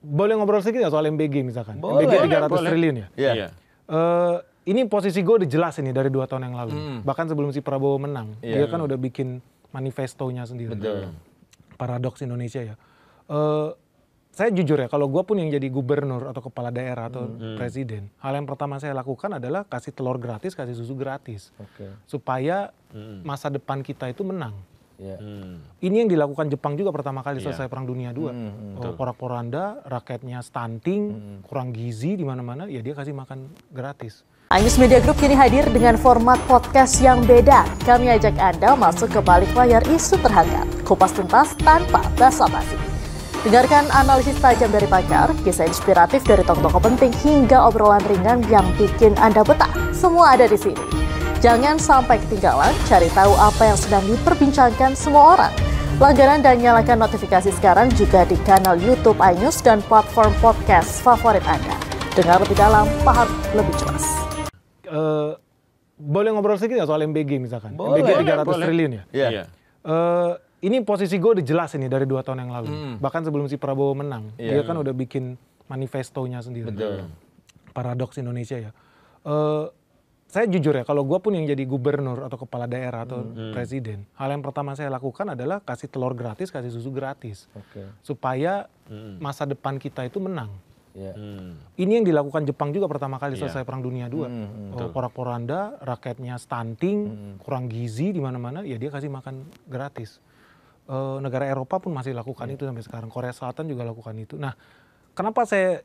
Boleh ngobrol sedikit nggak soal MBG misalkan? Boleh, MBG 300 boleh. triliun ya? Iya. Ini posisi gue udah jelas ini dari 2 tahun yang lalu. Bahkan sebelum si Prabowo menang. Dia kan udah bikin manifestonya sendiri. Betul. Paradoks Indonesia ya. Saya jujur ya, kalau gue pun yang jadi gubernur atau kepala daerah atau presiden, hal yang pertama saya lakukan adalah kasih telur gratis, kasih susu gratis. Supaya masa depan kita itu menang. Ini yang dilakukan Jepang juga pertama kali selesai Perang Dunia II. Porak-poranda, rakyatnya stunting, kurang gizi di mana-mana, ya dia kasih makan gratis. iNews Media Group kini hadir dengan format podcast yang beda. Kami ajak Anda masuk ke balik layar isu terhangat, kupas tuntas tanpa basa-basi. Dengarkan analisis tajam dari pakar, kisah inspiratif dari tokoh-tokoh penting, hingga obrolan ringan yang bikin Anda betah. Semua ada di sini. Jangan sampai ketinggalan, cari tahu apa yang sedang diperbincangkan semua orang. Langganan dan nyalakan notifikasi sekarang juga di kanal YouTube iNews dan platform podcast favorit Anda. Dengar lebih dalam, paham lebih jelas. Boleh ngobrol sedikit nggak soal MBG misalkan? Boleh, MBG 300 boleh. triliun ya? Iya. Ini posisi gue udah jelas ini dari 2 tahun yang lalu. Bahkan sebelum si Prabowo menang. Dia kan udah bikin manifestonya sendiri. Betul. Paradoks Indonesia ya. Saya jujur ya, kalau gue pun yang jadi gubernur atau kepala daerah atau presiden, hal yang pertama saya lakukan adalah kasih telur gratis, kasih susu gratis. Supaya masa depan kita itu menang. Ini yang dilakukan Jepang juga pertama kali selesai Perang Dunia II. Porak-poranda, rakyatnya stunting, kurang gizi di mana-mana, ya dia kasih makan gratis. Negara Eropa pun masih lakukan itu sampai sekarang. Korea Selatan juga lakukan itu. Nah, kenapa saya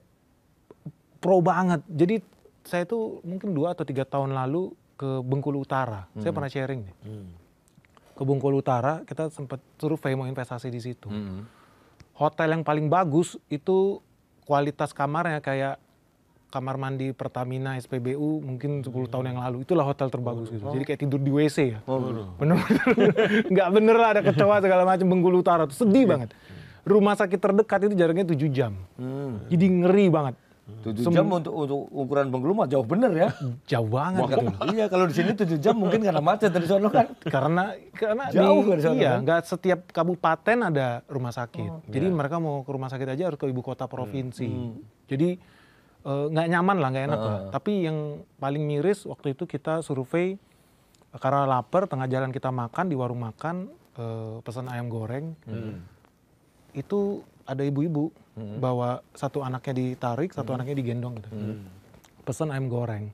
pro banget? Jadi saya tuh mungkin 2 atau 3 tahun lalu ke Bengkulu Utara. Saya pernah sharing nih. Ke Bengkulu Utara, kita sempat survei mau investasi di situ. Hotel yang paling bagus itu kualitas kamarnya kayak kamar mandi Pertamina SPBU mungkin 10 tahun yang lalu. Itulah hotel terbagus gitu. Jadi kayak tidur di WC ya. Bener-bener. Nggak bener lah, ada kecoa segala macam. Bengkulu Utara tuh sedih banget. Rumah sakit terdekat itu jaraknya 7 jam. Jadi ngeri banget. 7 jam untuk ukuran Bengkulu mah jauh bener ya. Jauh banget gitu. Iya, kalau di sini 7 jam mungkin karena macet dari sono kan. Karena Jauh dari sana, iya, kan? nggak setiap kabupaten ada rumah sakit. Jadi mereka mau ke rumah sakit aja harus ke ibu kota provinsi. Jadi nggak nyaman lah, nggak enak lah. Tapi yang paling miris waktu itu kita survei karena lapar, tengah jalan kita makan di warung makan, pesan ayam goreng. Itu ada ibu-ibu bawa satu anaknya ditarik, satu anaknya digendong gitu. Pesan ayam goreng.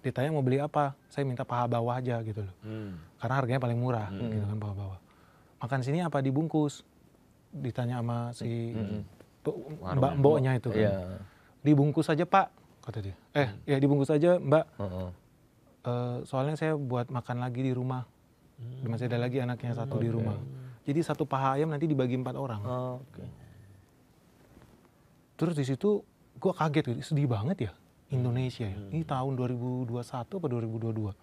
Ditanya mau beli apa? Saya minta paha bawah aja gitu loh. Karena harganya paling murah gitu kan, paha bawah. Makan sini apa dibungkus? Ditanya sama si mbak-mboknya itu kan. Dibungkus aja Pak, kata dia. Ya dibungkus aja Mbak. Soalnya saya buat makan lagi di rumah. Masih ada lagi anaknya satu di rumah. Jadi satu paha ayam nanti dibagi 4 orang. Terus di situ gue kaget gitu, sedih banget ya Indonesia ya. Ini tahun 2021 apa 2022.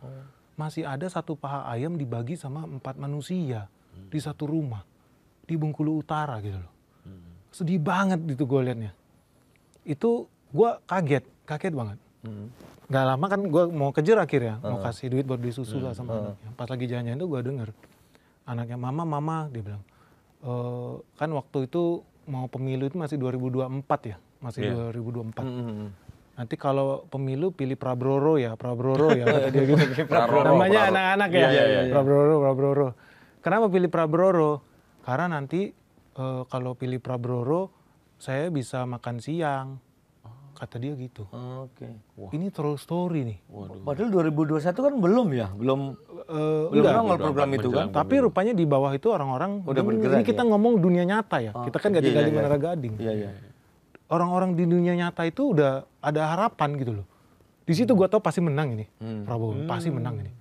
Masih ada satu paha ayam dibagi sama 4 manusia di satu rumah. Di Bengkulu Utara gitu loh. Sedih banget gitu gue liatnya. Itu gue kaget banget. Gak lama kan gue mau kejar akhirnya, mau kasih duit buat beli susu lah sama anaknya. Pas lagi jalan-jalan itu gue denger anaknya, mama, dia bilang, kan waktu itu mau pemilu itu masih 2024 ya, masih 2024. Nanti kalau pemilu pilih Prabroro ya, kata dia gitu. Namanya anak-anak ya, Prabroro. Kenapa pilih Prabroro? Karena nanti kalau pilih Prabroro, saya bisa makan siang. Kata dia gitu. Ini true story nih. Padahal 2021 kan belum ya, belum nongol program itu kan. Tapi rupanya di bawah itu orang-orang udah bergerak. Ini kita ngomong dunia nyata ya. Kita kan gak tinggal di Menara Gading. Orang-orang di dunia nyata itu udah ada harapan gitu loh. Di situ gue tau pasti menang ini. Prabowo pasti menang ini.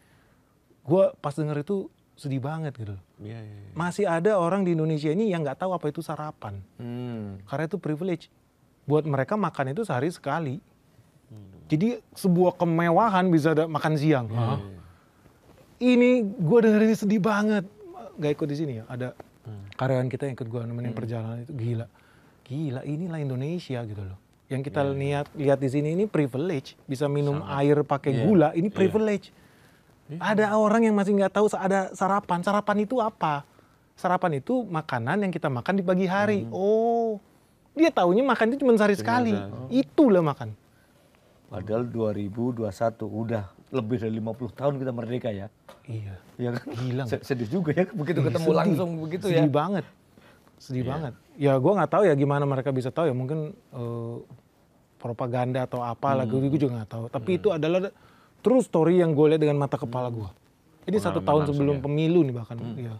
Gue pas denger itu sedih banget gitu loh. Masih ada orang di Indonesia ini yang nggak tahu apa itu sarapan. Karena itu privilege. Buat mereka makan itu sehari sekali. Jadi sebuah kemewahan bisa ada makan siang. Ini gue dengerin ini sedih banget. Gak ikut di sini ya. Ada karyawan kita yang ikut gue nemenin perjalanan itu. Gila inilah Indonesia gitu loh. Yang kita lihat di sini ini privilege. Bisa minum air pakai gula, ini privilege. Ada orang yang masih nggak tahu ada sarapan. Sarapan itu apa? Sarapan itu makanan yang kita makan di pagi hari. Dia taunya makan itu cuma sehari sekali. Itulah makan. Padahal 2021 udah lebih dari 50 tahun kita merdeka ya. Iya. Ya kan? Gila. Sedih juga ya begitu ketemu Sedih. langsung begitu ya. Sedih banget. Sedih banget. Ya gue nggak tahu ya gimana mereka bisa tahu ya, mungkin propaganda atau apa lah, gue juga nggak tahu. Tapi itu adalah true story yang gue lihat dengan mata kepala gue. Ini 1 tahun sebelum pemilu nih bahkan. Iya.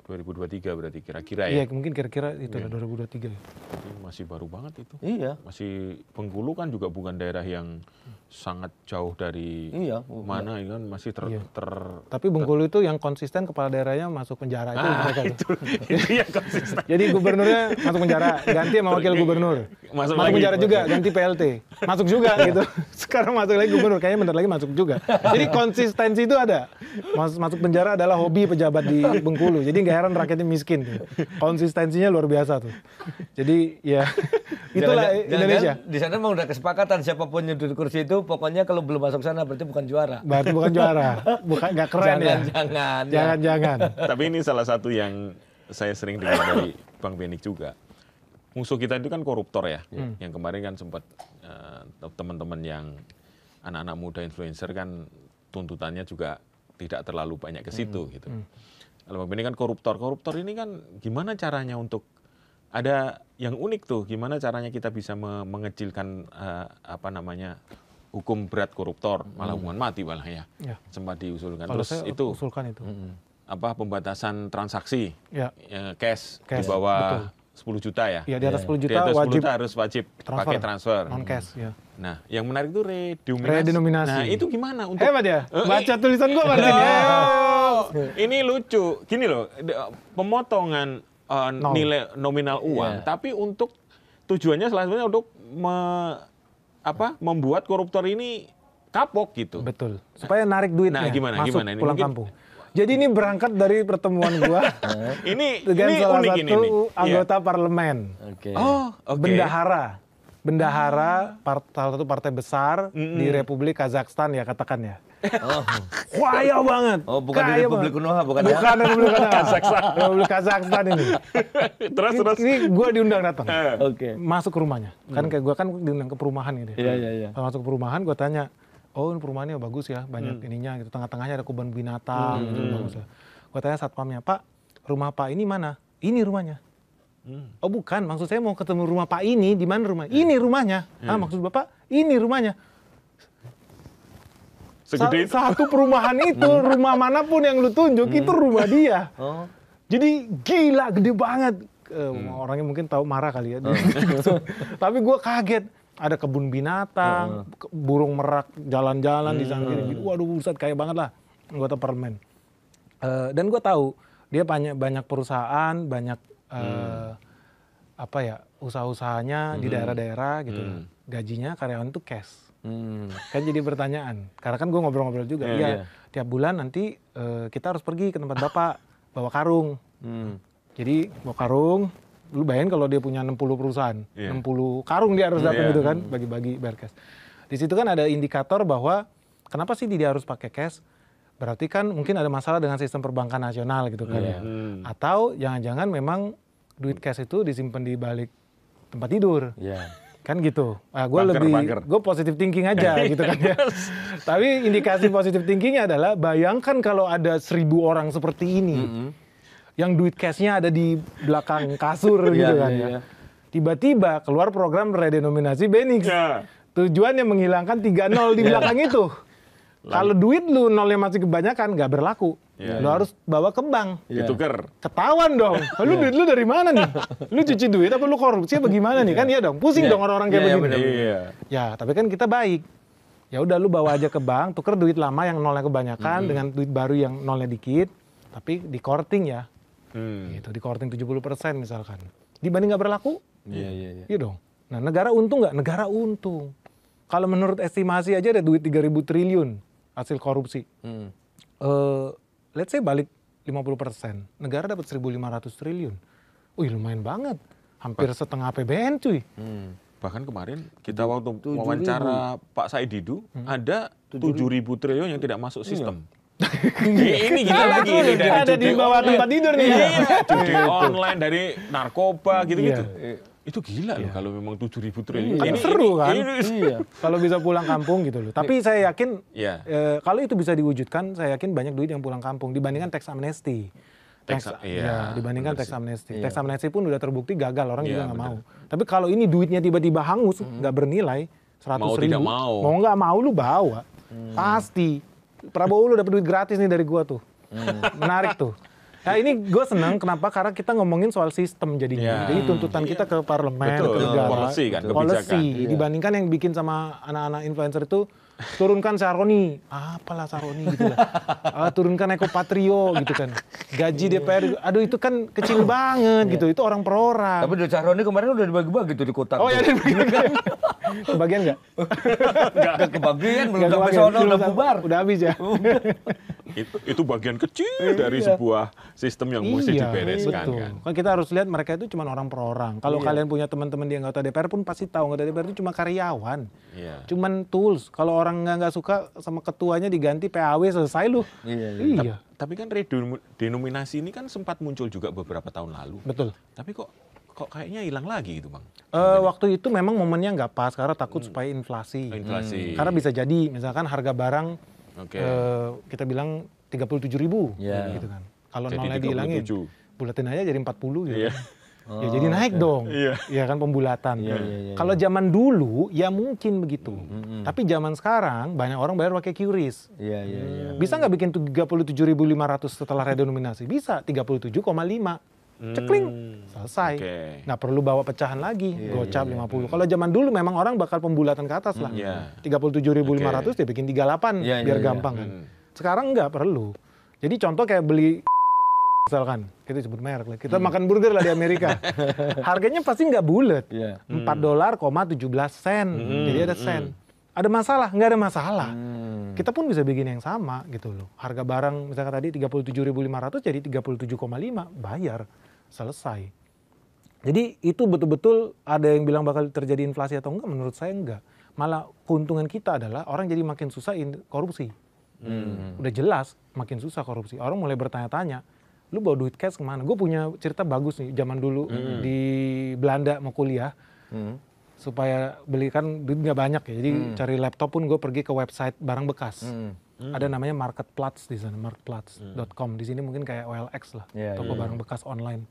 2023 berarti kira-kira ya? Iya mungkin kira-kira itu lah 2023 ya. Jadi masih baru banget itu. Iya. Masih Bengkulu kan juga bukan daerah yang sangat jauh dari mana ya kan, masih Tapi Bengkulu itu yang konsisten kepala daerahnya masuk penjara itu mereka tuh. itu yang konsisten. Jadi gubernurnya masuk penjara, ganti sama wakil gubernur. Masuk penjara juga, ganti PLT. Masuk juga gitu. Sekarang masuk lagi gubernur, kayaknya bentar lagi masuk juga. Jadi konsistensi itu ada. Masuk penjara adalah hobi pejabat di Bengkulu. Jadi nggak heran rakyatnya miskin. Konsistensinya luar biasa tuh. Jadi ya itulah Indonesia. Di sana memang udah kesepakatan siapapun yang duduk kursi itu pokoknya kalau belum masuk sana berarti bukan juara. Berarti bukan juara. Bukan, nggak keren ya. Jangan. Tapi ini salah satu yang saya sering dengar dari Bang Benik juga. Musuh kita itu kan koruptor ya. Yang kemarin kan sempat teman-teman yang anak-anak muda influencer kan tuntutannya juga tidak terlalu banyak ke situ gitu. Kalau Bang Benik kan koruptor ini kan gimana caranya untuk ada yang unik tuh, gimana caranya kita bisa mengecilkan hukum berat koruptor, malah hukuman mati malah ya. Sempat diusulkan. Kalau terus saya itu usulkan itu. Pembatasan transaksi cash di Cash, bawah 10 juta ya. Iya, di atas 10 Di juta atas 10 wajib juta harus pakai transfer. non cash ya. Nah, yang menarik itu Redenominasi. Nah, itu gimana untuk Hebat ya? Baca tulisan gua Martin. Ini lucu. Gini loh, pemotongan nilai nominal uang, tapi untuk tujuannya selanjutnya untuk membuat koruptor ini kapok gitu. Betul. Supaya narik duitnya. Nah, gimana pulang ini? kampung. Jadi ini berangkat dari pertemuan gua ini dengan salah unik satu anggota parlemen. Bendahara salah satu partai besar di Republik Kazakhstan ya katakan ya. Kaya banget. Oh, bukan di Republik Konoha, bukan ya? Bukan Republik Konoha. Republik Kazakhstan ini. terus. Ini gue diundang datang. Oke. Masuk ke rumahnya. Kan kayak gue kan diundang ke perumahan gitu. Iya. Masuk ke perumahan gue tanya, oh ini perumahannya bagus ya, banyak ininya gitu. Tengah-tengahnya ada kebun binatang gitu, bagus ya. Gue tanya satpamnya, Pak, rumah Pak ini mana? Ini rumahnya. Oh bukan, maksud saya mau ketemu rumah Pak ini, di mana rumahnya? Ini rumahnya. Maksud Bapak, ini rumahnya. Satu perumahan itu, rumah manapun yang lu tunjuk, itu rumah dia. Jadi gila, gede banget. Orangnya mungkin tahu marah kali ya. Tapi gue kaget. Ada kebun binatang, burung merak jalan-jalan di sana. Waduh, buset, kaya banget lah anggota parlemen. Dan gue tahu, dia banyak perusahaan, banyak usaha-usahanya di daerah-daerah gitu. Gajinya karyawan itu cash. Kan jadi pertanyaan, karena kan gue ngobrol-ngobrol juga, tiap bulan nanti kita harus pergi ke tempat Bapak, bawa karung. Jadi bawa karung, lu bayangin kalau dia punya 60 perusahaan, 60 karung dia harus datang gitu kan, bagi-bagi bayar cash. Di situ kan ada indikator bahwa kenapa sih dia harus pakai cash, berarti kan mungkin ada masalah dengan sistem perbankan nasional gitu kan ya. Atau jangan-jangan memang duit cash itu disimpan di balik tempat tidur. Kan gitu. Gue positive thinking aja gitu kan ya. Tapi indikasi positive thinkingnya adalah bayangkan kalau ada 1.000 orang seperti ini, yang duit cashnya ada di belakang kasur gitu kan ya. Tiba-tiba keluar program redenominasi Benix. Tujuannya menghilangkan 3 nol di belakang itu. Kalau duit lu nolnya masih kebanyakan, nggak berlaku. Lu harus bawa ke bank. Ditukar. Ketahuan dong. Lu duit lu dari mana nih? Lu cuci duit apa lu korupsi apa gimana nih? Kan iya dong. Pusing dong orang-orang kayak begini. Ya, tapi kan kita baik. Ya udah lu bawa aja ke bank, tuker duit lama yang nolnya kebanyakan dengan duit baru yang nolnya dikit, tapi di korting ya. Gitu, di korting 70% misalkan. Dibanding nggak berlaku? Iya dong. Nah, negara untung nggak? Negara untung. Kalau menurut estimasi aja ada duit 3.000 triliun hasil korupsi. Let's say balik 50%. Negara dapat 1.500 triliun. Wih, lumayan banget. Hampir setengah APBN cuy. Bahkan kemarin kita waktu wawancara Pak Said Didu, ada 7.000 triliun yang tidak masuk sistem. Ini kita lagi ini dari ada di bawah tempat tidur nih. Judi online, dari narkoba gitu-gitu. Itu gila loh kalau memang 7.000 triliun. Kan seru kan? Iya. Kalau bisa pulang kampung gitu loh. Tapi saya yakin Iya. kalau itu bisa diwujudkan, saya yakin banyak duit yang pulang kampung dibandingkan tax amnesty. Dibandingkan tax amnesty. Tax amnesty pun udah terbukti gagal, orang juga nggak mau. Tapi kalau ini duitnya tiba-tiba hangus, nggak bernilai 100.000, tidak mau. mau nggak mau lu bawa, pasti. Prabowo lu dapet duit gratis nih dari gua tuh, menarik tuh. Nah ini gue senang kenapa? Karena kita ngomongin soal sistem jadinya. Jadi tuntutan kita ke parlemen, ke negara, policy kan, policy. Dibandingkan yang bikin sama anak-anak influencer itu turunkan Saroni, apalah Saroni gitu lah. Turunkan Ekopatrio gitu kan. Gaji DPR, aduh itu kan kecil banget gitu. Itu orang per orang. Tapi duit Saroni kemarin udah dibagi-bagi tuh di kotak. Oh ya, dibagi-bagi. Kebagian nggak? Nggak kebagian, belum sampai sono udah bubar. Udah habis ya. Itu bagian kecil dari sebuah sistem yang mesti dibereskan betul. Kan kita harus lihat mereka itu cuma orang per orang. Kalau kalian punya teman-teman di anggota DPR pun pasti tahu anggota DPR itu cuma karyawan. Cuman tools. Kalau orang nggak suka sama ketuanya diganti PAW selesai lu. Iya. Tapi kan redenominasi ini kan sempat muncul juga beberapa tahun lalu. Betul. Tapi kok kayaknya hilang lagi gitu, Bang? Waktu itu memang momennya nggak pas karena takut supaya inflasi. Karena bisa jadi misalkan harga barang kita bilang 37.000 gitu kan. Kalau nolnya dihilangin, bulatin aja jadi 40 gitu. Ya jadi naik dong. Ya kan pembulatan. Kalau zaman dulu ya mungkin begitu. Tapi zaman sekarang banyak orang bayar pakai QRIS. Bisa nggak bikin 37.500 setelah redenominasi? Bisa, 37,5. Cekling, selesai. Nggak perlu bawa pecahan lagi, gocap 50. Kalau zaman dulu memang orang bakal pembulatan ke atas lah. 37.500 dia bikin 38 biar gampang kan. Sekarang nggak perlu. Jadi contoh kayak beli misalkan, kita sebut merek lah. Kita makan burger lah di Amerika. Harganya pasti nggak bulat. $4,17. Jadi ada sen. Ada masalah? Nggak ada masalah. Kita pun bisa bikin yang sama gitu loh. Harga barang misalkan tadi 37.500 jadi 37,5 bayar. Selesai. Jadi itu betul-betul ada yang bilang bakal terjadi inflasi atau enggak, menurut saya enggak. Malah keuntungan kita adalah orang jadi makin susah korupsi. Udah jelas makin susah korupsi. Orang mulai bertanya-tanya, lu bawa duit cash kemana? Gue punya cerita bagus nih, zaman dulu di Belanda mau kuliah. Supaya beli kan duit nggak banyak ya, jadi cari laptop pun gue pergi ke website barang bekas. Ada namanya Marketplaats di sana, marketplaats.com. Di sini mungkin kayak OLX lah, toko barang bekas online.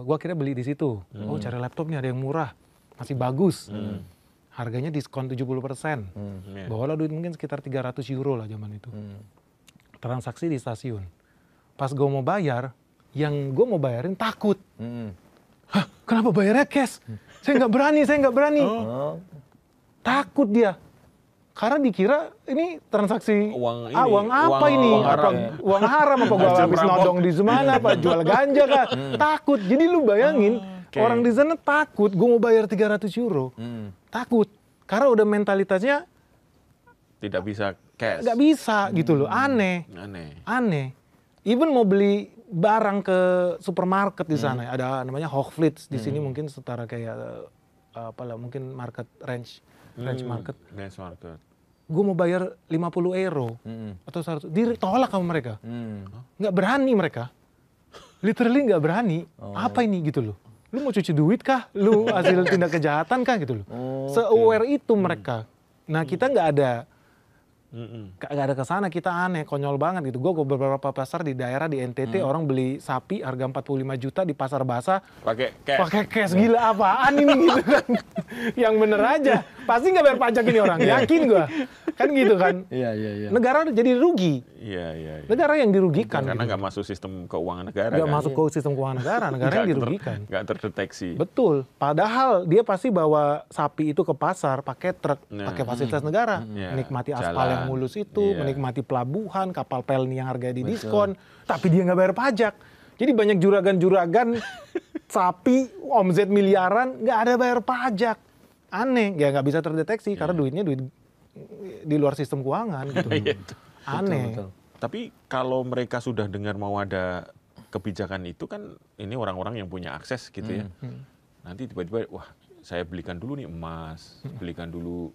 Gue akhirnya beli di situ. Oh cari laptop nih ada yang murah, masih bagus. Harganya diskon 70%. Bawalah duit mungkin sekitar 300 euro lah zaman itu. Transaksi di stasiun. Pas gue mau bayar, yang gue mau bayarin takut. Hah, kenapa bayarnya cash? Saya nggak berani. Takut dia. Karena dikira ini transaksi uang apa ini? Uang haram apa gua habis nodong di mana apa jual ganja kah? Takut. Jadi lu bayangin orang di sana takut gua mau bayar 300 euro. Takut. Karena udah mentalitasnya tidak bisa cash. Nggak bisa gitu loh. Aneh. Even mau beli barang ke supermarket di sana, ada namanya Hoogvliet di sini mungkin setara kayak mungkin market range market. Gue mau bayar 50 euro atau 100, ditolak sama mereka. Nggak berani mereka, literally nggak berani. Apa ini gitu loh? Lu mau cuci duit kah? Lu hasil tindak kejahatan kah gitu loh? Se-aware itu mereka. Nah kita nggak ada. Gak ada kesana, kita aneh, konyol banget gitu. Gue ke beberapa pasar di daerah di NTT, orang beli sapi harga 45 juta di pasar basah pakai cash. Gila apaan ini gitu kan. Yang bener aja pasti nggak bayar pajak ini orang, yakin gue kan gitu kan. Negara jadi rugi. Negara yang dirugikan karena nggak gitu. masuk sistem keuangan negara. Nggak masuk ke sistem keuangan negara yang dirugikan. Nggak terdeteksi. Betul. Padahal dia pasti bawa sapi itu ke pasar pakai truk, pakai fasilitas negara, menikmati aspal yang mulus itu, menikmati pelabuhan, kapal pelni yang harganya didiskon, tapi dia nggak bayar pajak. Jadi banyak juragan-juragan sapi omzet miliaran nggak ada bayar pajak. Aneh, ya nggak bisa terdeteksi karena duitnya duit di luar sistem keuangan gitu. Aneh. Betul. Tapi kalau mereka sudah dengar mau ada kebijakan itu kan ini orang-orang yang punya akses gitu ya. Nanti tiba-tiba wah saya belikan dulu nih emas, belikan dulu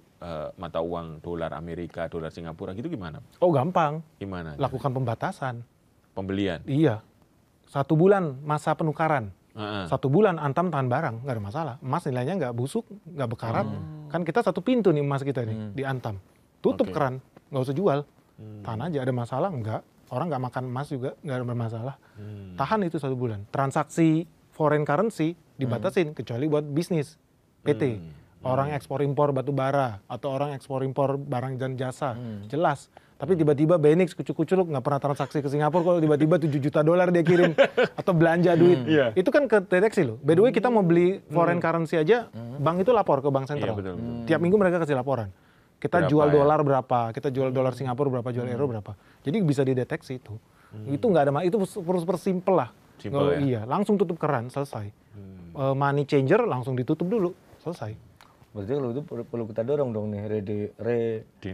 mata uang dolar Amerika, dolar Singapura gitu gimana? Oh gampang. Gimana? Lakukan pembatasan. Pembelian? Iya. 1 bulan masa penukaran. 1 bulan Antam tahan barang, nggak ada masalah. Emas nilainya nggak busuk, nggak bekarat. Kan kita 1 pintu nih emas kita nih di Antam. Tutup keran, nggak usah jual. Tahan aja, ada masalah? Enggak. Orang nggak makan emas juga nggak ada masalah. Tahan itu 1 bulan. Transaksi foreign currency dibatasin kecuali buat bisnis PT. Orang ekspor impor batu bara atau orang ekspor impor barang dan jasa, jelas. Tapi tiba-tiba Benix kucuk-kucuk nggak pernah transaksi ke Singapura, kalau tiba-tiba $7 juta dia kirim atau belanja duit. Itu kan kedeteksi loh. By the way, kita mau beli foreign currency aja, bank itu lapor ke bank sentral. betul. Tiap minggu mereka kasih laporan. Kita Berapa jual ya? dolar berapa, kita jual dolar Singapura berapa, jual euro berapa. Jadi bisa dideteksi itu. Itu nggak ada, itu persimpel lah. Simple ya? Iya, langsung tutup keran, selesai. Money changer langsung ditutup dulu, selesai. Berarti kalau itu perlu kita dorong dong nih,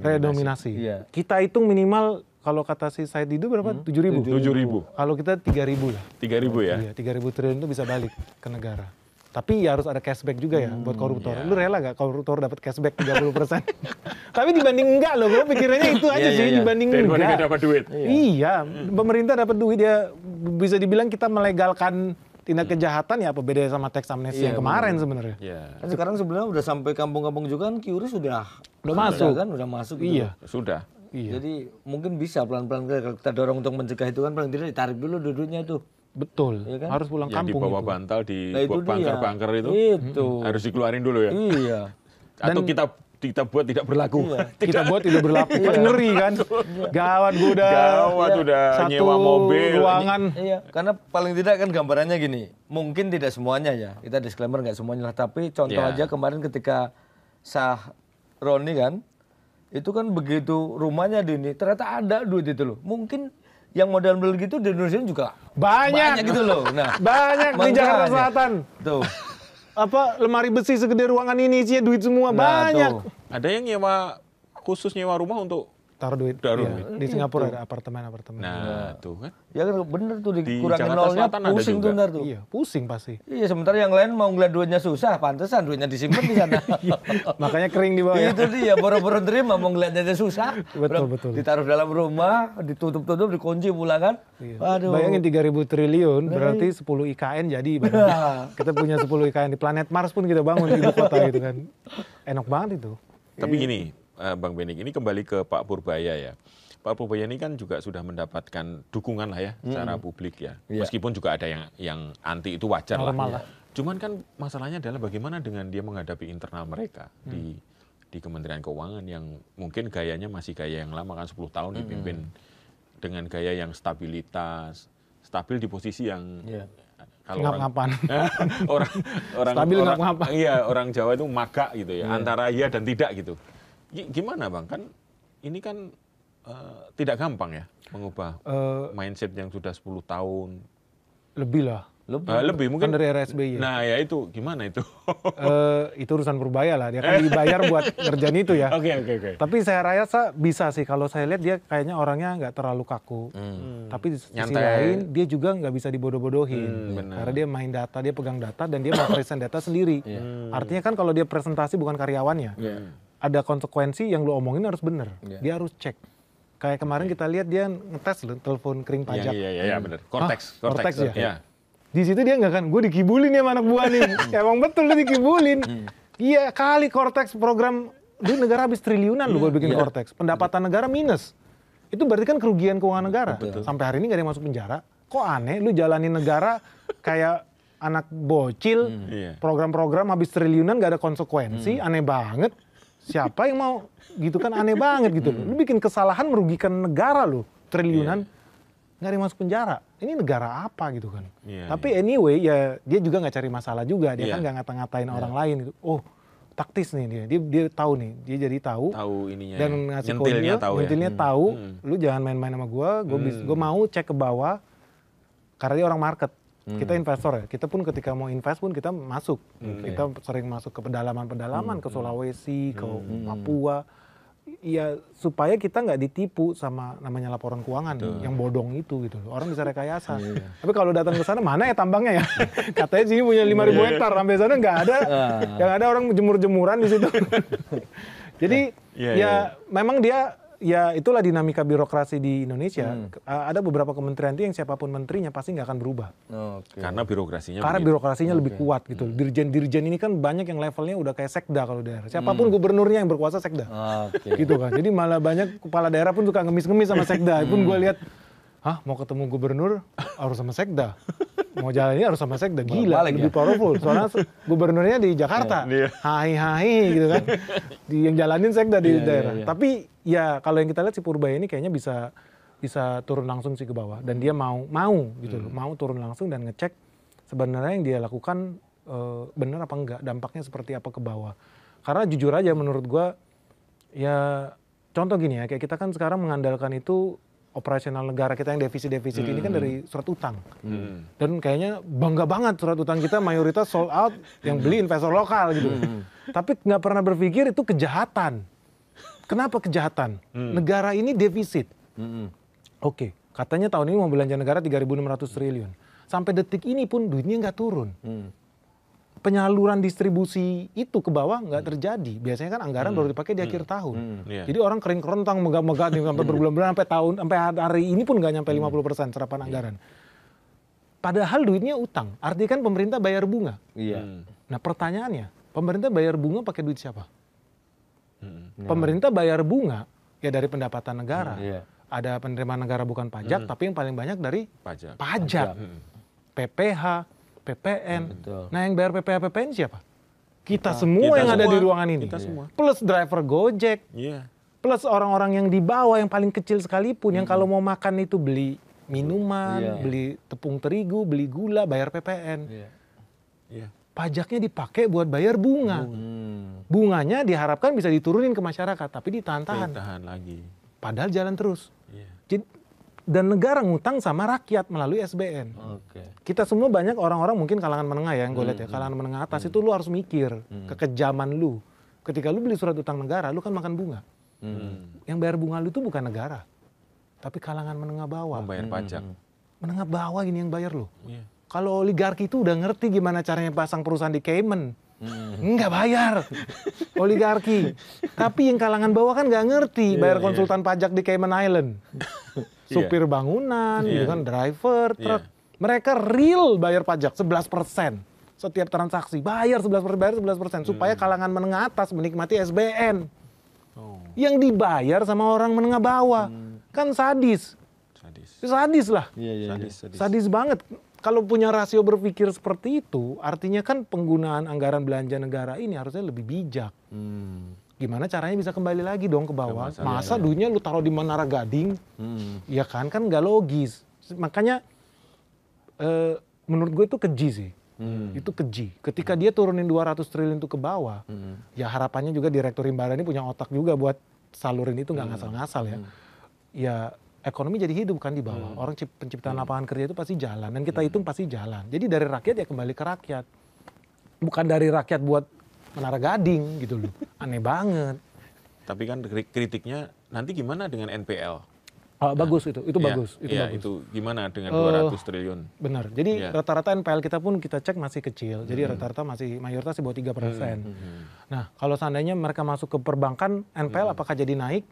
Redominasi. Iya. Kita hitung minimal kalau kata si Said Didu berapa? 7.000. 7.000. Kalau kita 3.000 lah. 3.000 ya? Iya, 3.000 triliun itu bisa balik ke negara. Tapi ya harus ada cashback juga ya buat koruptor. Lu rela gak koruptor dapat cashback 30%? Tapi dibanding enggak loh, gue pikirannya itu aja sih, dibanding Daripada enggak. nggak dapat duit. Iya, pemerintah dapat duit, ya bisa dibilang kita melegalkan tindak kejahatan, ya apa bedanya sama teks amnesti yang kemarin sebenarnya. Iya. Kan sekarang sebenarnya udah sampai kampung-kampung juga kan QRIS udah masuk. kan, udah masuk gitu. Iya. Sudah. Iya. Jadi mungkin bisa pelan-pelan kalau kita dorong untuk mencegah itu kan paling tidak ditarik dulu duduknya tuh. Betul, Iya kan? harus pulang Yang di kampung bawah itu. bantal, di Nah, itu dia. bunker-bunker itu Itu. harus dikeluarin dulu ya? Iya. Atau kita buat tidak berlaku. Kita buat tidak berlaku, kan ngeri kan. Gawat gue udah. Gawat udah satu nyewa mobil. ruangan. Iya, karena paling tidak kan gambarannya gini, mungkin tidak semuanya ya, kita disclaimer nggak semuanya lah, tapi contoh Ya. aja kemarin ketika Roni kan, itu kan begitu rumahnya di ini, ternyata ada duit itu loh, mungkin yang modal beli gitu di Indonesia juga Banyak gitu loh. Nah, banyak di Jakarta makanya. Selatan. Tuh. Apa lemari besi segede ruangan ini isinya duit semua, Nah, banyak. tuh. Ada yang khusus nyewa rumah untuk Taruh duit. Taruh Iya, duit. di Singapura ada apartemen. nah tuh kan. Ya kan bener tuh Di dikurangin Jakarta nolnya Selatan ada pusing juga. tuh ntar tuh. Iya, pusing pasti. Iya, sementara yang lain mau ngeliat duitnya susah, pantesan duitnya disimpan di sana. Makanya kering di bawah. ya. Itu dia, boro-boro terima mau ngeliatnya aja susah. Betul. Ditaruh dalam rumah, ditutup-tutup, dikunci pula kan. Iya. Aduh. Bayangin 3.000 triliun berarti 10 IKN jadi ibaratnya. Kita punya 10 IKN di planet Mars pun kita bangun di ibu kota gitu kan. Enak banget itu. Tapi gini, Bang Benik, ini kembali ke Pak Purbaya ya. Pak Purbaya ini kan juga sudah mendapatkan dukungan lah ya secara publik ya. Iya. Meskipun juga ada yang anti, itu wajar Normal lah. Cuman kan masalahnya adalah bagaimana dengan dia menghadapi internal mereka di Kementerian Keuangan yang mungkin gayanya masih gaya yang lama kan 10 tahun dipimpin dengan gaya yang stabilitas, stabil di posisi yang kalau Ngap-ngapan. orang Stabil ngap-ngapan. iya, orang Jawa itu maga gitu ya, antara iya dan tidak gitu. Gimana Bang? Kan ini kan tidak gampang ya mengubah mindset yang sudah 10 tahun. Lebih lah. Lebih mungkin Kan dari RSBY ya. Nah ya itu gimana itu? Itu urusan Purbaya lah. Dia kan dibayar buat ngerjain itu ya. Oke. Tapi saya rasa bisa sih. Kalau saya lihat dia kayaknya orangnya nggak terlalu kaku. Tapi di sisi Nyantai. lain dia juga nggak bisa dibodoh-bodohin. benar. Karena dia main data, dia pegang data dan dia mau present data sendiri. Artinya kan kalau dia presentasi bukan karyawannya. Ada konsekuensi yang lu omongin harus bener. Dia harus cek. Kayak kemarin kita lihat dia ngetes loh telepon kering pajak. Iya benar. Cortex. Cortex ya? Iya. Di situ dia nggak kan, gue dikibulin ya sama anak buah nih. Emang betul lu dikibulin. Iya kali Cortex program, di negara habis triliunan lu buat bikin Cortex. Pendapatan negara minus. Itu berarti kan kerugian keuangan negara. Sampai hari ini nggak ada yang masuk penjara. Kok aneh lu jalanin negara kayak anak bocil, program-program habis triliunan nggak ada konsekuensi, aneh banget. Siapa yang mau gitu kan, aneh banget gitu loh. Lu bikin kesalahan merugikan negara lu, triliunan. Nggak ada yang masuk penjara. Ini negara apa gitu kan. Tapi anyway ya dia juga nggak cari masalah juga. Dia kan nggak ngata-ngatain orang lain gitu. Oh taktis nih dia tahu nih. Dia jadi tahu ininya. dan ngasih nyentilnya kode, tahu ya. nyentilnya tahu. Lu jangan main-main sama gue mau cek ke bawah. Karena dia orang market. Kita investor ya. Kita pun ketika mau invest pun kita masuk. Kita sering masuk ke pedalaman-pedalaman, ke Sulawesi, ke Papua. Ya supaya kita nggak ditipu sama namanya laporan keuangan yang bodong itu gitu. Orang bisa rekayasa. Tapi kalau datang ke sana mana ya tambangnya ya? Katanya sini punya 5.000 hektar, sampai sana nggak ada. Yang ada orang jemur-jemuran di situ. Jadi memang dia ya itulah dinamika birokrasi di Indonesia. Ada beberapa kementerian itu yang siapapun menterinya pasti nggak akan berubah. Karena birokrasinya Lebih kuat gitu. Dirjen-dirjen ini kan banyak yang levelnya udah kayak sekda kalau daerah. Siapapun gubernurnya yang berkuasa sekda. Gitu kan. Jadi malah banyak kepala daerah pun suka ngemis-ngemis sama sekda. Pun gue lihat, mau ketemu gubernur harus sama sekda. Mau jalannya harus sama sekda. Gila, lebih powerful. Soalnya gubernurnya di Jakarta. Hai gitu kan. Yang jalanin sekda di daerah. Tapi ya kalau yang kita lihat si Purbaya ini kayaknya bisa turun langsung sih ke bawah. Dan dia mau gitu loh. Mau turun langsung dan ngecek sebenarnya yang dia lakukan benar apa enggak. Dampaknya seperti apa ke bawah. Karena jujur aja menurut gua ya contoh gini ya. Kayak kita kan sekarang mengandalkan itu operasional negara kita yang defisit ini kan dari surat utang. Dan kayaknya bangga banget surat utang kita mayoritas sold out yang beli investor lokal gitu. Tapi nggak pernah berpikir itu kejahatan. Kenapa kejahatan? Negara ini defisit. Oke, katanya tahun ini mau belanja negara 3.600 triliun. Sampai detik ini pun duitnya nggak turun. Penyaluran distribusi itu ke bawah nggak terjadi. Biasanya kan anggaran baru dipakai di akhir tahun. Jadi orang kering kerontang megah-megah nih sampai berbulan-bulan sampai hari ini pun nggak nyampe 50% serapan anggaran. Padahal duitnya utang. Artinya kan pemerintah bayar bunga. Nah pertanyaannya, pemerintah bayar bunga pakai duit siapa? Pemerintah bayar bunga ya dari pendapatan negara. Ada penerimaan negara bukan pajak, tapi yang paling banyak dari pajak. PPH, PPN. Nah yang bayar PPH PPN siapa? Kita semua yang ada di ruangan ini. Plus driver Gojek. Plus orang-orang yang di bawah yang paling kecil sekalipun yang kalau mau makan itu beli minuman, beli tepung terigu, beli gula, bayar PPN. Pajaknya dipakai buat bayar bunga. Bunganya diharapkan bisa diturunin ke masyarakat, tapi ditahan-tahan. Ditahan lagi. Padahal jalan terus. Dan negara ngutang sama rakyat melalui SBN. Kita semua banyak orang-orang mungkin kalangan menengah ya yang gue lihat ya. Kalangan menengah atas itu lu harus mikir kekejaman lu. Ketika lu beli surat utang negara, lu kan makan bunga. Yang bayar bunga lu itu bukan negara. Tapi kalangan menengah bawah. Membayar pajak. Menengah bawah ini yang bayar lu. Kalau oligarki itu udah ngerti gimana caranya pasang perusahaan di Cayman. Nggak bayar oligarki. Tapi yang kalangan bawah kan nggak ngerti bayar konsultan pajak di Cayman Island. Supir bangunan, gitu kan, driver, truk. Mereka real bayar pajak 11% setiap transaksi. Bayar 11%, supaya kalangan menengah atas menikmati SBN. Yang dibayar sama orang menengah bawah. Kan sadis. Sadis lah. Sadis banget. Kalau punya rasio berpikir seperti itu, artinya kan penggunaan anggaran belanja negara ini harusnya lebih bijak. Gimana caranya bisa kembali lagi dong ke bawah? Masa duitnya lu taruh di Menara Gading? Ya kan nggak logis. Makanya menurut gue itu keji sih. Itu keji. Ketika dia turunin 200 triliun itu ke bawah, ya harapannya juga Direktur Himbara ini punya otak juga buat salurin itu nggak ngasal-ngasal ya. Ya ekonomi jadi hidup kan di bawah. Orang penciptaan lapangan kerja itu pasti jalan. Dan kita hitung pasti jalan. Jadi dari rakyat ya kembali ke rakyat. Bukan dari rakyat buat Menara Gading gitu loh. Aneh banget. Tapi kan kritiknya nanti gimana dengan NPL? Bagus itu bagus. Itu gimana dengan 200 triliun? Benar. Jadi rata-rata NPL kita pun kita cek masih kecil. Jadi rata-rata masih mayoritas di bawah 3%. Nah, kalau seandainya mereka masuk ke perbankan, NPL apakah jadi naik?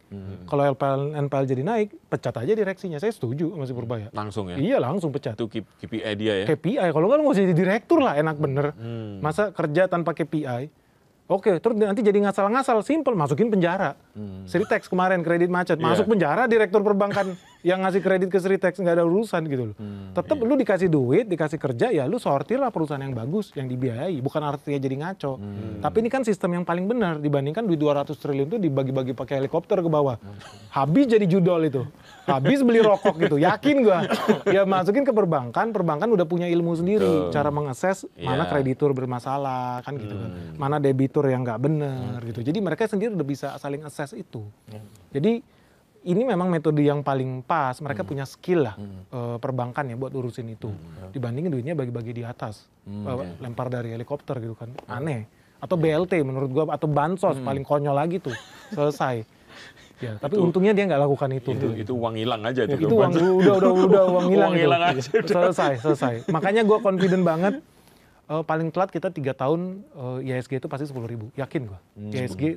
Kalau NPL jadi naik, pecat aja direksinya. Saya setuju sama si Purbaya. Langsung ya? Iya, langsung pecat. Itu KPI dia ya? KPI. Kalau nggak lu nggak usah jadi direktur lah, enak bener. Masa kerja tanpa KPI? Oke, terus nanti jadi ngasal-ngasal, simple, masukin penjara. Sritex kemarin kredit macet, masuk penjara direktur perbankan yang ngasih kredit ke Sritex, nggak ada urusan gitu loh. Tetap lu dikasih duit, dikasih kerja, ya lu sortir lah perusahaan yang bagus, yang dibiayai, bukan artinya jadi ngaco. Tapi ini kan sistem yang paling benar, dibandingkan duit 200 triliun itu dibagi-bagi pakai helikopter ke bawah. Habis jadi judol itu, habis beli rokok gitu, yakin gua. Ya masukin ke perbankan udah punya ilmu sendiri, cara mengakses mana kreditur bermasalah, kan gitu kan. Mana debitur yang nggak benar gitu. Jadi mereka sendiri udah bisa saling assess itu. Jadi ini memang metode yang paling pas. Mereka punya skill lah perbankan ya buat urusin itu. Dibandingin duitnya bagi-bagi di atas, lempar dari helikopter gitu kan. Aneh. Atau BLT menurut gua, atau bansos paling konyol lagi tuh. Selesai. Ya, tapi untungnya dia nggak lakukan itu. Itu uang hilang aja. Itu uang udah uang hilang. Uang hilang aja. Selesai. Makanya gua confident banget. Paling telat kita 3 tahun IHSG itu pasti 10.000, yakin gua. IHSG